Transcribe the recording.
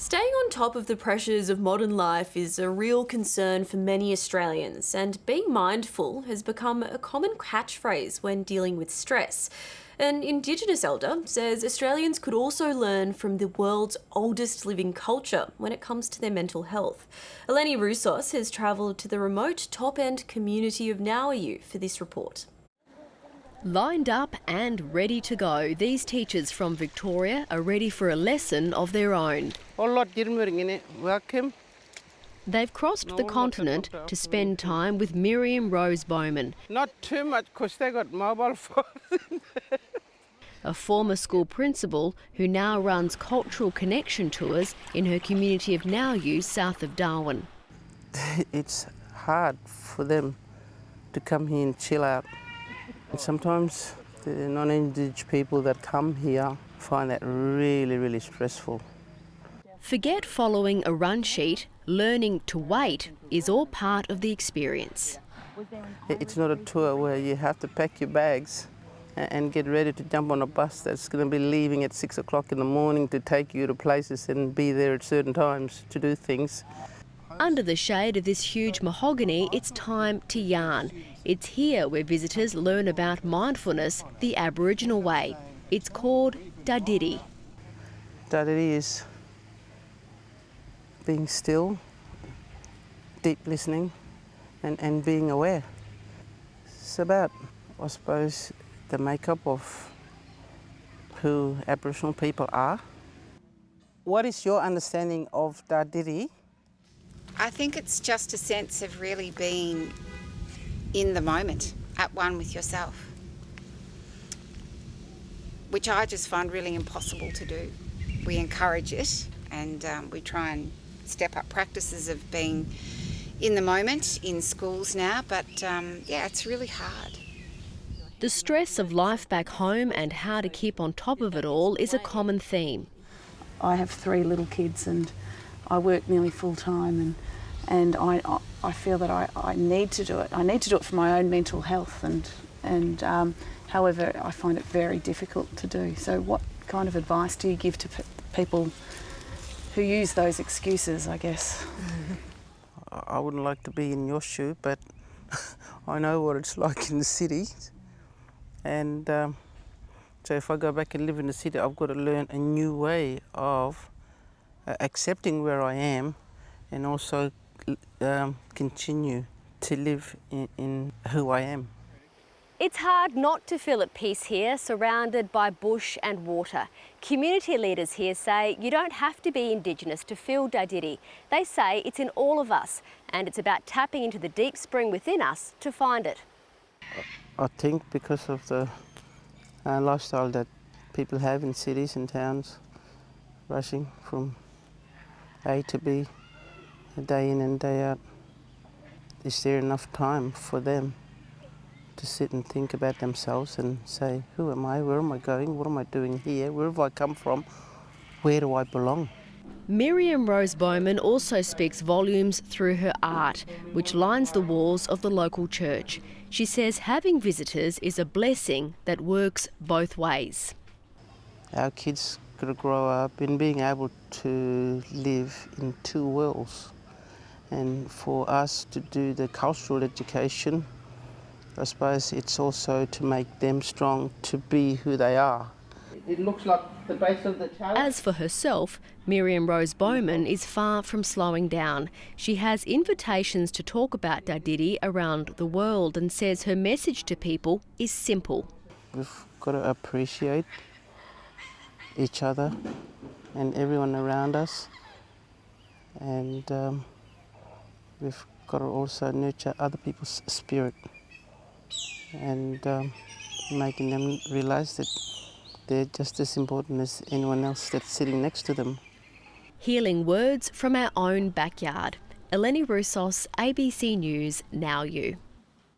Staying on top of the pressures of modern life is a real concern for many Australians, and being mindful has become a common catchphrase when dealing with stress. An Indigenous elder says Australians could also learn from the world's oldest living culture when it comes to their mental health. Eleni Roussos has travelled to the remote top-end community of Nauiyu for this report. Lined up and ready to go, these teachers from Victoria are ready for a lesson of their own. Welcome. They've crossed the continent to spend time with Miriam-Rose Baumann, Not too much because they got mobile phones. a former school principal who now runs cultural connection tours in her community of Nauiyu, south of Darwin. It's hard for them to come here and chill out. And sometimes the non-Indigenous people that come here find that really, really stressful. Forget following a run sheet, learning to wait is all part of the experience. It's not a tour where you have to pack your bags and get ready to jump on a bus that's going to be leaving at 6 o'clock in the morning to take you to places and be there at certain times to do things. Under the shade of this huge mahogany, it's time to yarn. It's here where visitors learn about mindfulness the Aboriginal way. It's called Dadirri. Dadirri is being still, deep listening and being aware. It's about, I suppose, the makeup of who Aboriginal people are. What is your understanding of Dadirri? I think it's just a sense of really being in the moment, at one with yourself, which I just find really impossible to do. We encourage it and we try and step up practices of being in the moment in schools now, but yeah, it's really hard. The stress of life back home and how to keep on top of it all is a common theme. I have 3 little kids and I work nearly full time and I feel that I need to do it. I need to do it for my own mental health and however I find it very difficult to do. So what kind of advice do you give to people who use those excuses, I guess? I wouldn't like to be in your shoe, but I know what it's like in the city. And so if I go back and live in the city, I've got to learn a new way of accepting where I am and also continue to live in who I am. It's hard not to feel at peace here, surrounded by bush and water. Community leaders here say you don't have to be Indigenous to feel Dadirri. They say it's in all of us, and it's about tapping into the deep spring within us to find it. I think because of the lifestyle that people have in cities and towns, rushing from A to B, day in and day out, is there enough time for them to sit and think about themselves and say, who am I, where am I going, what am I doing here, where have I come from, where do I belong? Miriam-Rose Baumann also speaks volumes through her art, which lines the walls of the local church. She says having visitors is a blessing that works both ways. Our kids got to grow up in being able to live in 2 worlds. And for us to do the cultural education, I suppose it's also to make them strong to be who they are. It looks like the base of the tower. As for herself, Miriam-Rose Baumann is far from slowing down. She has invitations to talk about Dadirri around the world and says her message to people is simple. We've got to appreciate each other and everyone around us, and we've got to also nurture other people's spirit and making them realise that they're just as important as anyone else that's sitting next to them. Healing words from our own backyard. Eleni Roussos, ABC News, Nauiyu.